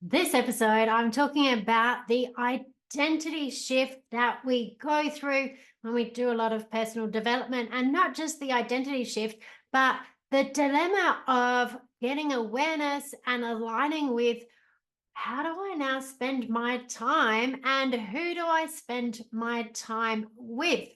This episode, I'm talking about the identity shift that we go through when we do a lot of personal development, and not just the identity shift, but the dilemma of getting awareness and aligning with how do I now spend my time and who do I spend my time with?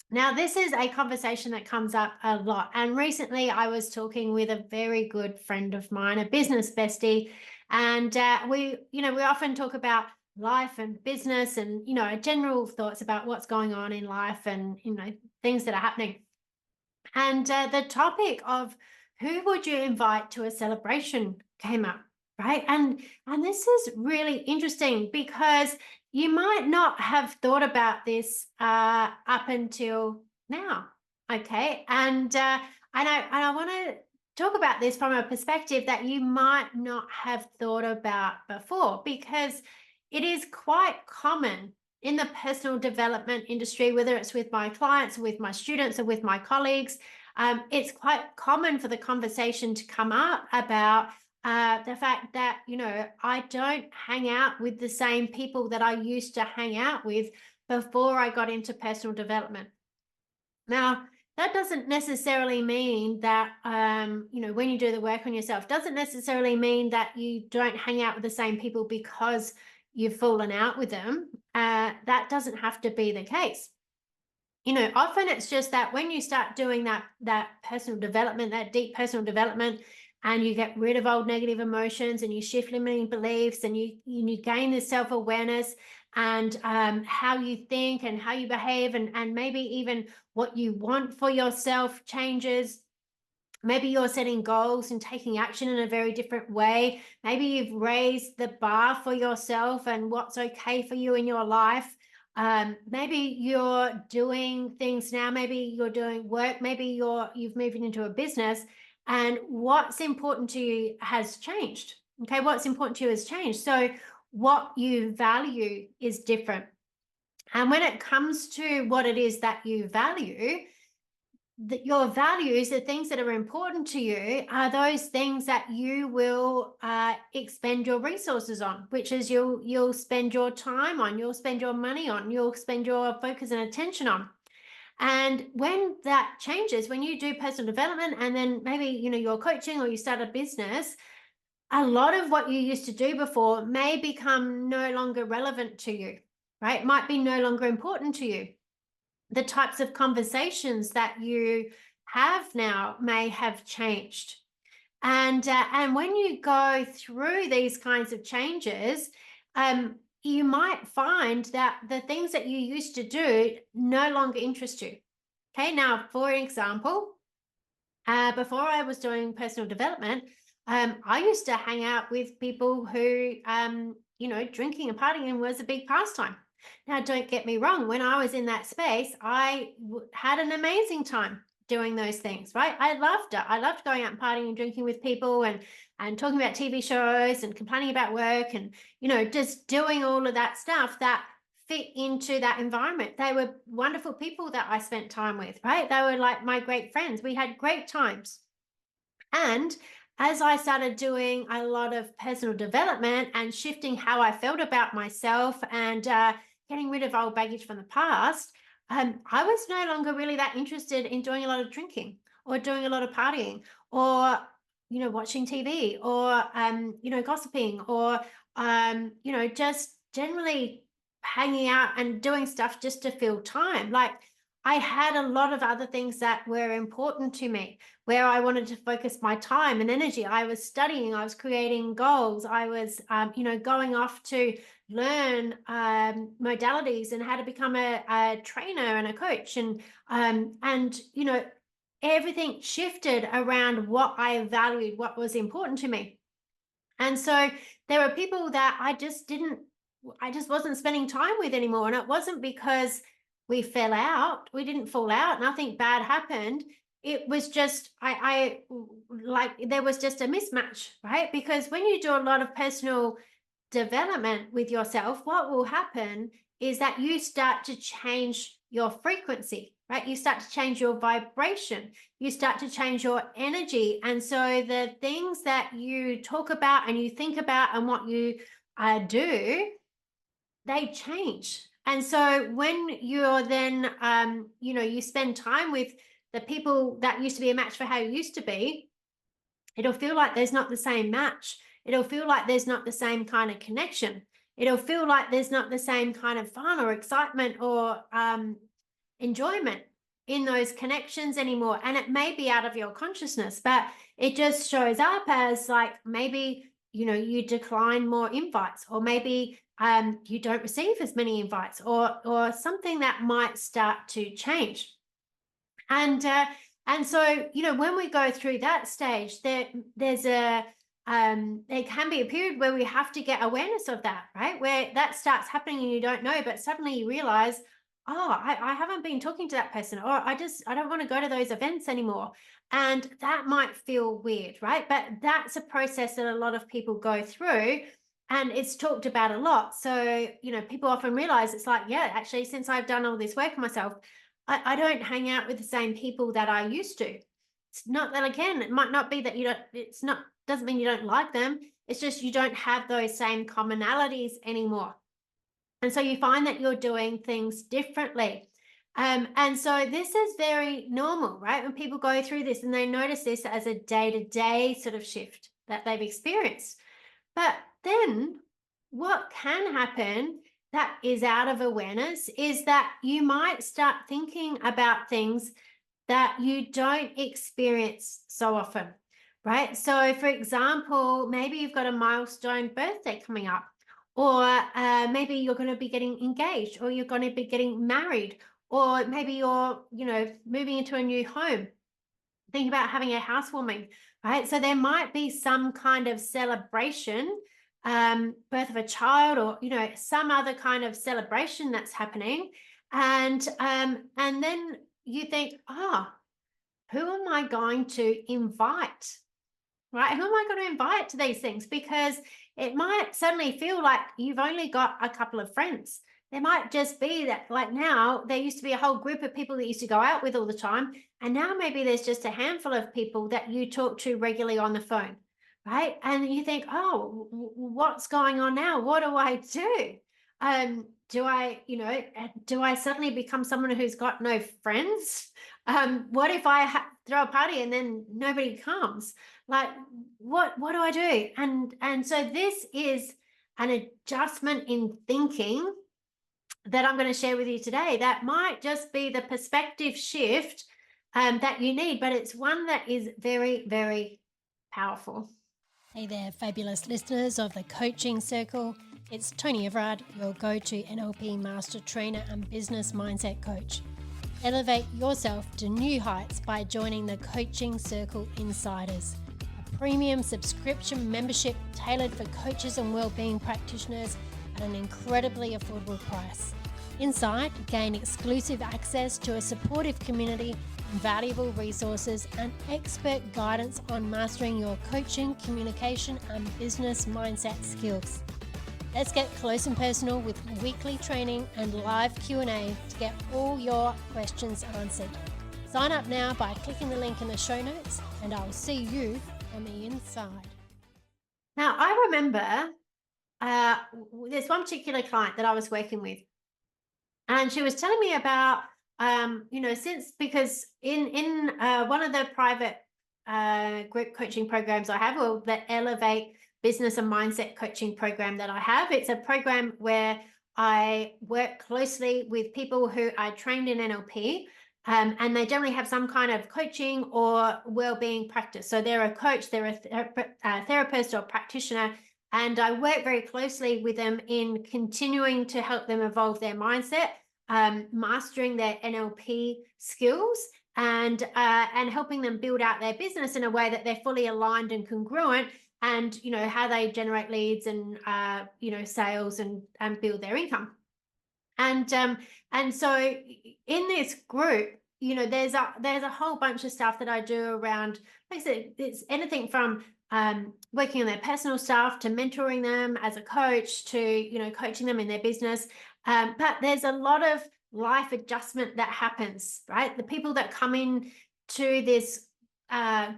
Now, this is a conversation that comes up a lot. And recently I was talking with a very good friend of mine, a business bestie, and we often talk about life and business and, general thoughts about what's going on in life and, things that are happening. And the topic of who would you invite to a celebration came up, right? And this is really interesting because you might not have thought about this up until now, okay? And I want to talk about this from a perspective that you might not have thought about before, because it is quite common in the personal development industry, whether it's with my clients, or with my students, or with my colleagues. It's quite common for the conversation to come up about the fact that, I don't hang out with the same people that I used to hang out with before I got into personal development. Now, that doesn't necessarily mean that, when you do the work on yourself, doesn't necessarily mean that you don't hang out with the same people because you've fallen out with them. That doesn't have to be the case. Often it's just that when you start doing that personal development, that deep personal development, and you get rid of old negative emotions and you shift limiting beliefs and you gain this self-awareness and how you think and how you behave and maybe even what you want for yourself changes. Maybe you're setting goals and taking action in a very different way. Maybe you've raised the bar for yourself and what's okay for you in your life. Maybe you're doing things now. Maybe you're doing work. Maybe you've moved into a business, and what's important to you has changed. Okay, what's important to you has changed. So what you value is different. And when it comes to what it is that you value, that your values, the things that are important to you, are those things that you will expend your resources on, which is you'll spend your time on, you'll spend your money on, you'll spend your focus and attention on. And when that changes, when you do personal development and then maybe you're coaching or you start a business, a lot of what you used to do before may become no longer relevant to you, right? Might be no longer important to you. The types of conversations that you have now may have changed. And when you go through these kinds of changes, you might find that the things that you used to do no longer interest you. Okay, now, for example, before I was doing personal development, I used to hang out with people who, drinking and partying was a big pastime. Now, don't get me wrong, when I was in that space, I had an amazing time doing those things, right? I loved it. I loved going out and partying and drinking with people and talking about TV shows and complaining about work and, just doing all of that stuff that fit into that environment. They were wonderful people that I spent time with, right? They were like my great friends. We had great times. And as I started doing a lot of personal development and shifting how I felt about myself and getting rid of old baggage from the past, I was no longer really that interested in doing a lot of drinking or doing a lot of partying or, watching TV or, gossiping or, just generally hanging out and doing stuff just to fill time. Like, I had a lot of other things that were important to me, where I wanted to focus my time and energy. I was studying, I was creating goals, I was, going off to learn modalities and how to become a trainer and a coach. And everything shifted around what I valued, what was important to me. And so there were people that I just wasn't spending time with anymore. And it wasn't because we fell out. We didn't fall out. Nothing bad happened. It was just, I like, there was just a mismatch, right? Because when you do a lot of personal development with yourself, what will happen is that you start to change your frequency. right? You start to change your vibration, you start to change your energy. And so the things that you talk about and you think about and what you do, they change. And so when you're then, you spend time with the people that used to be a match for how you used to be, it'll feel like there's not the same match. It'll feel like there's not the same kind of connection. It'll feel like there's not the same kind of fun or excitement or enjoyment in those connections anymore. And it may be out of your consciousness, but it just shows up as like maybe, you decline more invites, or maybe you don't receive as many invites, or something that might start to change. And so, when we go through that stage, there's there can be a period where we have to get awareness of that, right? Where that starts happening and you don't know, but suddenly you realize, oh, I haven't been talking to that person, or I don't want to go to those events anymore. And that might feel weird, right? But that's a process that a lot of people go through, and it's talked about a lot. So, people often realize it's like, yeah, actually, since I've done all this work on myself, I don't hang out with the same people that I used to. It's not that, again, it might not be that doesn't mean you don't like them. It's just you don't have those same commonalities anymore. And so you find that you're doing things differently. And so this is very normal, right? When people go through this and they notice this as a day-to-day sort of shift that they've experienced. But then what can happen that is out of awareness is that you might start thinking about things that you don't experience so often, right? So, for example, maybe you've got a milestone birthday coming up, or maybe you're going to be getting engaged, or you're going to be getting married, or maybe you're, moving into a new home. Think about having a housewarming, right? So there might be some kind of celebration, birth of a child, or some other kind of celebration that's happening, and then you think, who am I going to invite? Right? Who am I going to invite to these things? Because it might suddenly feel like you've only got a couple of friends. There might just be that, like, now there used to be a whole group of people that used to go out with all the time. And now maybe there's just a handful of people that you talk to regularly on the phone, right? And you think, oh, what's going on now? What do I do? Do I suddenly become someone who's got no friends? What if I throw a party and then nobody comes? Like, what do I do? And so this is an adjustment in thinking that I'm going to share with you today that might just be the perspective shift that you need, but it's one that is very, very powerful. Hey there, fabulous listeners of the Coaching Circle. It's Toni Everard, your go-to NLP Master Trainer and Business Mindset Coach. Elevate yourself to new heights by joining the Coaching Circle Insiders, a premium subscription membership tailored for coaches and wellbeing practitioners at an incredibly affordable price. Inside, gain exclusive access to a supportive community, valuable resources, and expert guidance on mastering your coaching, communication, and business mindset skills. Let's get close and personal with weekly training and live Q&A to get all your questions answered. Sign up now by clicking the link in the show notes, and I'll see you on the inside. Now, I remember there's one particular client that I was working with, and she was telling me about, because in one of the private group coaching programs I have, or the Elevate Business and Mindset Coaching program that I have, it's a program where I work closely with people who are trained in NLP, and they generally have some kind of coaching or wellbeing practice. So they're a coach, they're a therapist or practitioner, and I work very closely with them in continuing to help them evolve their mindset, mastering their NLP skills, and helping them build out their business in a way that they're fully aligned and congruent, and how they generate leads and sales and build their income. And so in this group, there's a whole bunch of stuff that I do around, like I said, it's anything from working on their personal stuff to mentoring them as a coach to coaching them in their business. But there's a lot of life adjustment that happens, right? The people that come in to this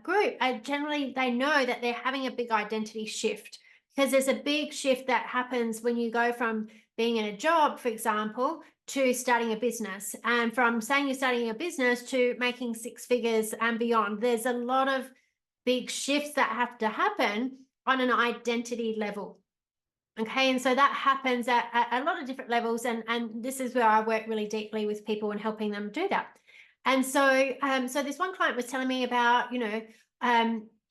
group are generally, they know that they're having a big identity shift, because there's a big shift that happens when you go from being in a job, for example, to starting a business, and from saying you're starting a business to making six figures and beyond. There's a lot of big shifts that have to happen on an identity level. Okay, and so that happens at a lot of different levels, and this is where I work really deeply with people and helping them do that. And so so this one client was telling me about,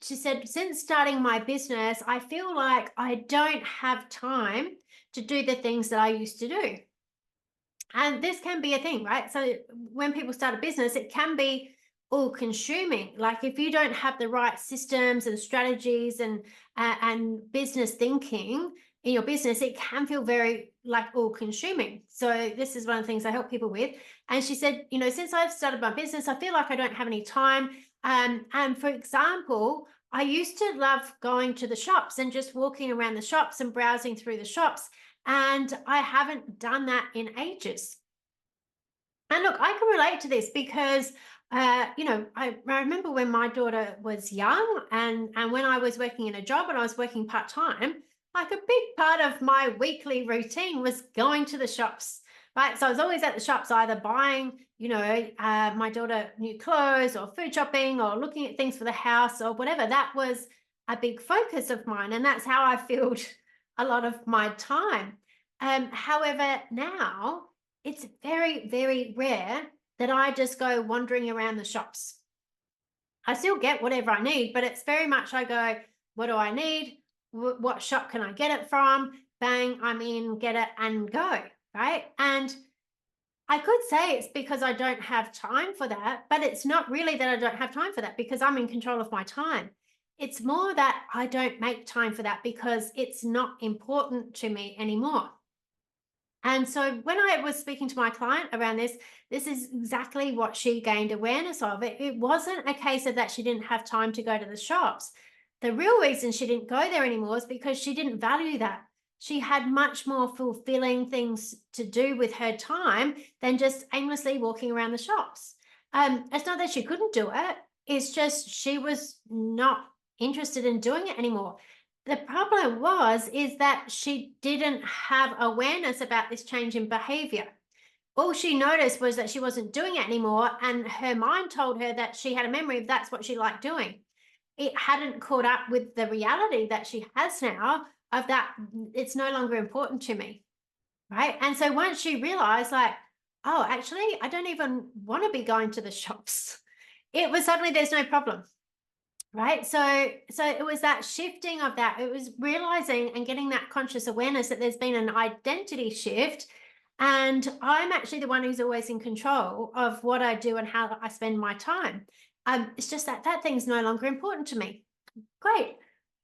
she said, since starting my business, I feel like I don't have time to do the things that I used to do. And this can be a thing, right? So when people start a business, it can be all consuming. Like if you don't have the right systems and strategies and business thinking in your business, it can feel very like all consuming. So this is one of the things I help people with. And she said, since I've started my business, I feel like I don't have any time. And for example, I used to love going to the shops and just walking around the shops and browsing through the shops. And I haven't done that in ages. And look, I can relate to this because, I remember when my daughter was young, and when I was working in a job and I was working part-time, like a big part of my weekly routine was going to the shops, right? So I was always at the shops, either buying, my daughter new clothes, or food shopping, or looking at things for the house, or whatever. That was a big focus of mine. And that's how I filled a lot of my time. However, now it's very, very rare that I just go wandering around the shops. I still get whatever I need, but it's very much I go, what do I need? What shop can I get it from? Bang, I'm in, get it and go, right? And I could say it's because I don't have time for that, but it's not really that I don't have time for that, because I'm in control of my time. It's more that I don't make time for that because it's not important to me anymore. And so when I was speaking to my client around this is exactly what she gained awareness of. It wasn't a case of that she didn't have time to go to the shops. The real reason she didn't go there anymore is because she didn't value that. She had much more fulfilling things to do with her time than just aimlessly walking around the shops. It's not that she couldn't do it. It's just she was not interested in doing it anymore. The problem is that she didn't have awareness about this change in behavior. All she noticed was that she wasn't doing it anymore, and her mind told her that she had a memory of that's what she liked doing. It hadn't caught up with the reality that she has now of that it's no longer important to me, right? And so once she realized, like, oh, actually, I don't even want to be going to the shops, it was suddenly there's no problem. Right. So it was that shifting of that. It was realizing and getting that conscious awareness that there's been an identity shift. And I'm actually the one who's always in control of what I do and how I spend my time. It's just that thing's no longer important to me. Great.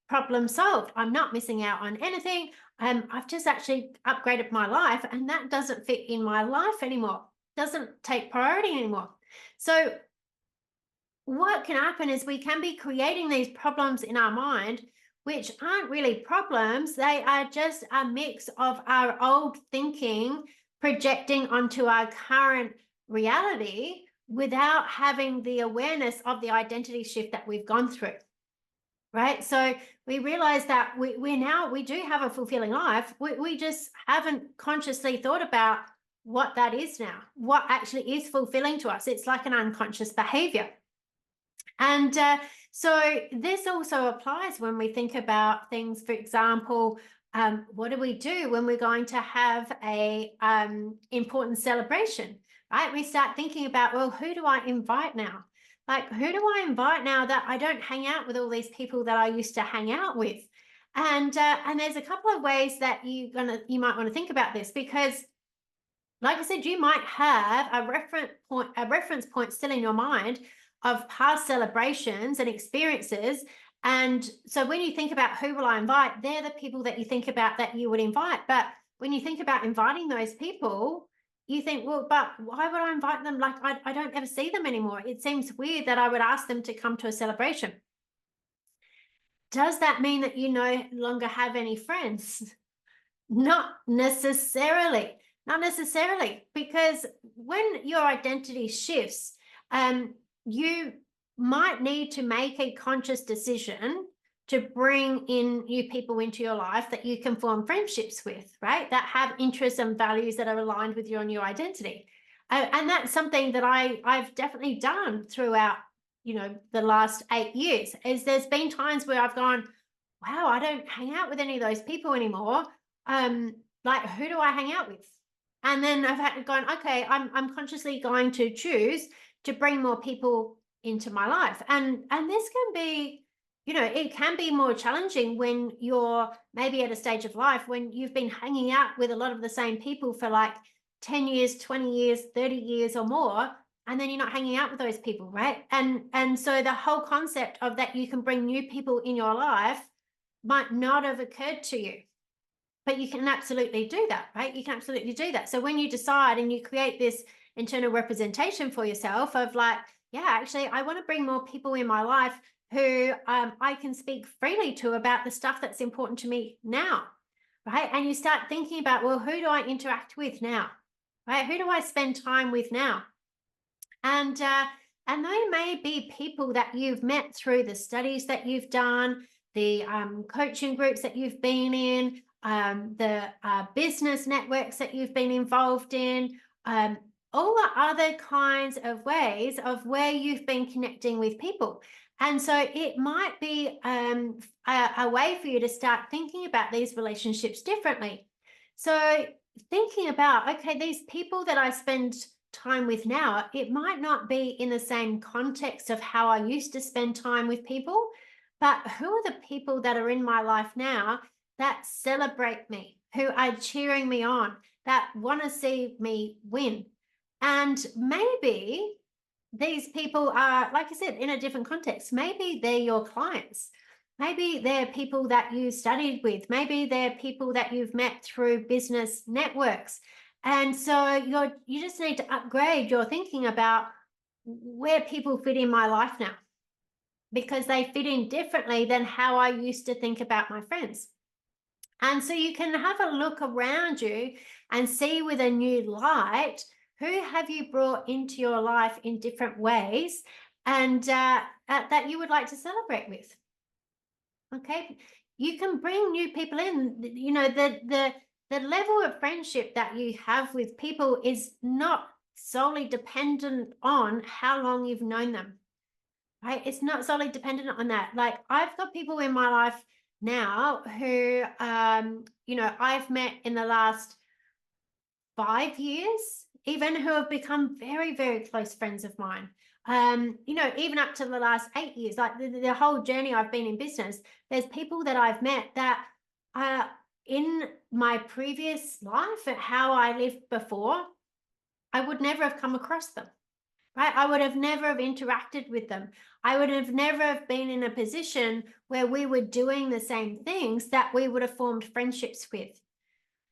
Problem solved. I'm not missing out on anything. I've just actually upgraded my life, and that doesn't fit in my life anymore. Doesn't take priority anymore. So what can happen is we can be creating these problems in our mind, which aren't really problems. They are just a mix of our old thinking projecting onto our current reality without having the awareness of the identity shift that we've gone through. Right. So we realize that we do have a fulfilling life. We just haven't consciously thought about what that is now, what actually is fulfilling to us. It's like an unconscious behavior. And so this also applies when we think about things. For example, what do we do when we're going to have a important celebration, right? We start thinking about, well, who do I invite now? Like, who do I invite now that I don't hang out with all these people that I used to hang out with? And there's a couple of ways that you might want to think about this, because like I said, you might have a reference point still in your mind of past celebrations and experiences. And so when you think about who will I invite, they're the people that you think about that you would invite. But when you think about inviting those people, you think, well, but why would I invite them? Like, I don't ever see them anymore. It seems weird that I would ask them to come to a celebration. Does that mean that you no longer have any friends? Not necessarily. Not necessarily, because when your identity shifts, you might need to make a conscious decision to bring in new people into your life that you can form friendships with, right? That have interests and values that are aligned with your new identity. And that's something that I've definitely done throughout, the last 8 years. Is there's been times where I've gone, wow, I don't hang out with any of those people anymore. Like, who do I hang out with? And then I've had gone, okay, I'm consciously going to choose to bring more people into my life. And this can be, it can be more challenging when you're maybe at a stage of life when you've been hanging out with a lot of the same people for like 10 years, 20 years, 30 years or more, and then you're not hanging out with those people, right? And so the whole concept of that you can bring new people in your life might not have occurred to you. But you can absolutely do that, right? You can absolutely do that. So when you decide and you create this internal representation for yourself of like, yeah, actually, I want to bring more people in my life who I can speak freely to about the stuff that's important to me now, right? And you start thinking about, well, who do I interact with now, right? Who do I spend time with now? And they may be people that you've met through the studies that you've done, the coaching groups that you've been in, the business networks that you've been involved in, all the other kinds of ways of where you've been connecting with people. And so it might be a way for you to start thinking about these relationships differently. So thinking about, okay, these people that I spend time with now, it might not be in the same context of how I used to spend time with people, but who are the people that are in my life now that celebrate me, who are cheering me on, that want to see me win? And maybe these people are, like I said, in a different context. Maybe they're your clients. Maybe they're people that you studied with. Maybe they're people that you've met through business networks. And so you just need to upgrade your thinking about where people fit in my life now, because they fit in differently than how I used to think about my friends. And so you can have a look around you and see with a new light, who have you brought into your life in different ways and that you would like to celebrate with. Okay, you can bring new people in. The level of friendship that you have with people is not solely dependent on how long you've known them, right? It's not solely dependent on that. Like, I've got people in my life now who I've met in the last 5 years, even, who have become very, very close friends of mine. Even up to the last 8 years, like the whole journey I've been in business, there's people that I've met that in my previous life, at how I lived before, I would never have come across them, right? I would have never have interacted with them. I would have never have been in a position where we were doing the same things that we would have formed friendships with.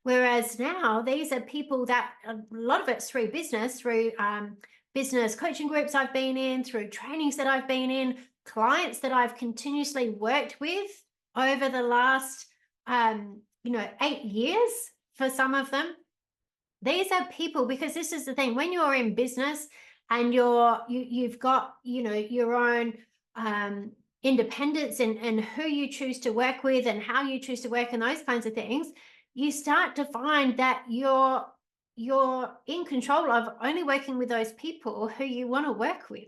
Whereas now, these are people that a lot of it's through business, through business coaching groups I've been in, through trainings that I've been in, clients that I've continuously worked with over the last 8 years for some of them. These are people, because this is the thing, when you're in business and you've got your own independence and who you choose to work with and how you choose to work and those kinds of things, you start to find that you're in control of only working with those people who you want to work with,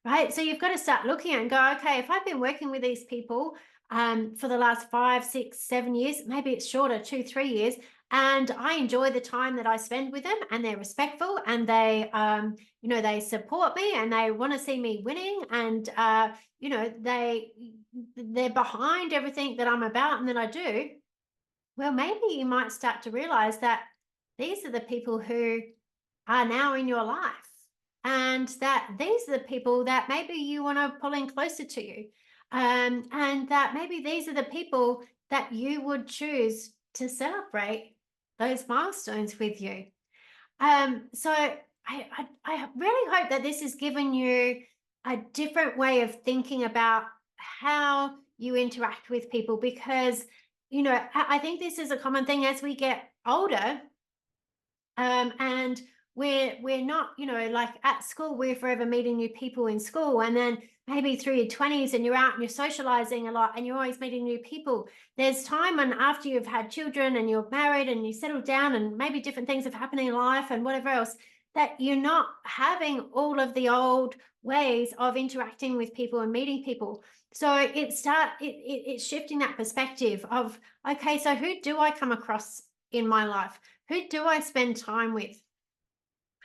right? So you've got to start looking and go, okay, if I've been working with these people for the last 5, 6, 7 years, maybe it's shorter, 2, 3 years, and I enjoy the time that I spend with them, and they're respectful, and they they support me, and they want to see me winning, and they're behind everything that I'm about and that I do. Well, maybe you might start to realize that these are the people who are now in your life, and that these are the people that maybe you want to pull in closer to you, and that maybe these are the people that you would choose to celebrate those milestones with you. So I really hope that this has given you a different way of thinking about how you interact with people, because I think this is a common thing as we get older. And we're not, like at school, we're forever meeting new people in school. And then maybe through your 20s and you're out and you're socializing a lot and you're always meeting new people. There's time when after you've had children and you're married and you settle down and maybe different things have happened in life and whatever else, that you're not having all of the old ways of interacting with people and meeting people. So it's shifting that perspective of, okay, so who do I come across in my life? Who do I spend time with?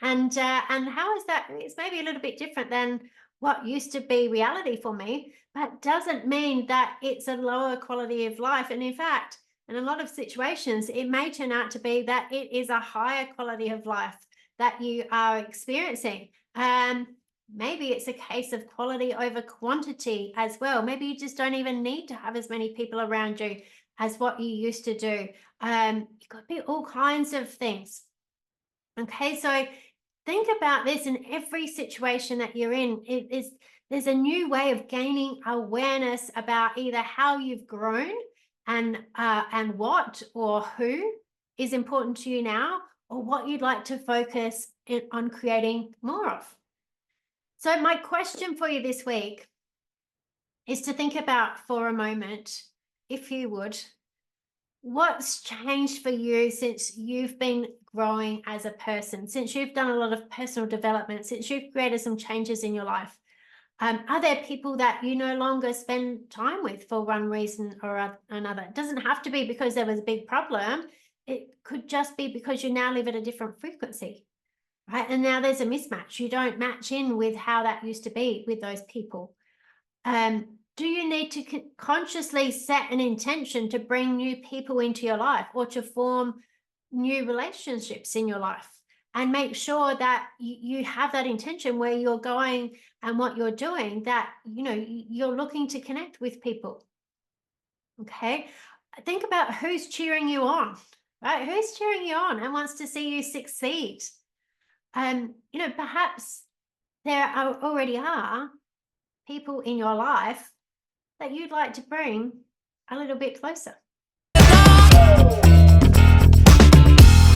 And how is that? It's maybe a little bit different than what used to be reality for me, but doesn't mean that it's a lower quality of life. And in fact, in a lot of situations, it may turn out to be that it is a higher quality of life that you are experiencing. Maybe it's a case of quality over quantity as well. Maybe you just don't even need to have as many people around you as what you used to do. It could be all kinds of things. Okay, so think about this in every situation that you're in. There's a new way of gaining awareness about either how you've grown and what or who is important to you now, or what you'd like to focus on creating more of. So my question for you this week is to think about for a moment, if you would, what's changed for you since you've been growing as a person, since you've done a lot of personal development, since you've created some changes in your life? Are there people that you no longer spend time with for one reason or another? It doesn't have to be because there was a big problem. It could just be because you now live at a different frequency, right? And now there's a mismatch. You don't match in with how that used to be with those people. Do you need to consciously set an intention to bring new people into your life or to form new relationships in your life? And make sure that you have that intention where you're going and what you're doing, that, you're looking to connect with people. Okay. Think about who's cheering you on, right? Who's cheering you on and wants to see you succeed? Perhaps there already are people in your life that you'd like to bring a little bit closer.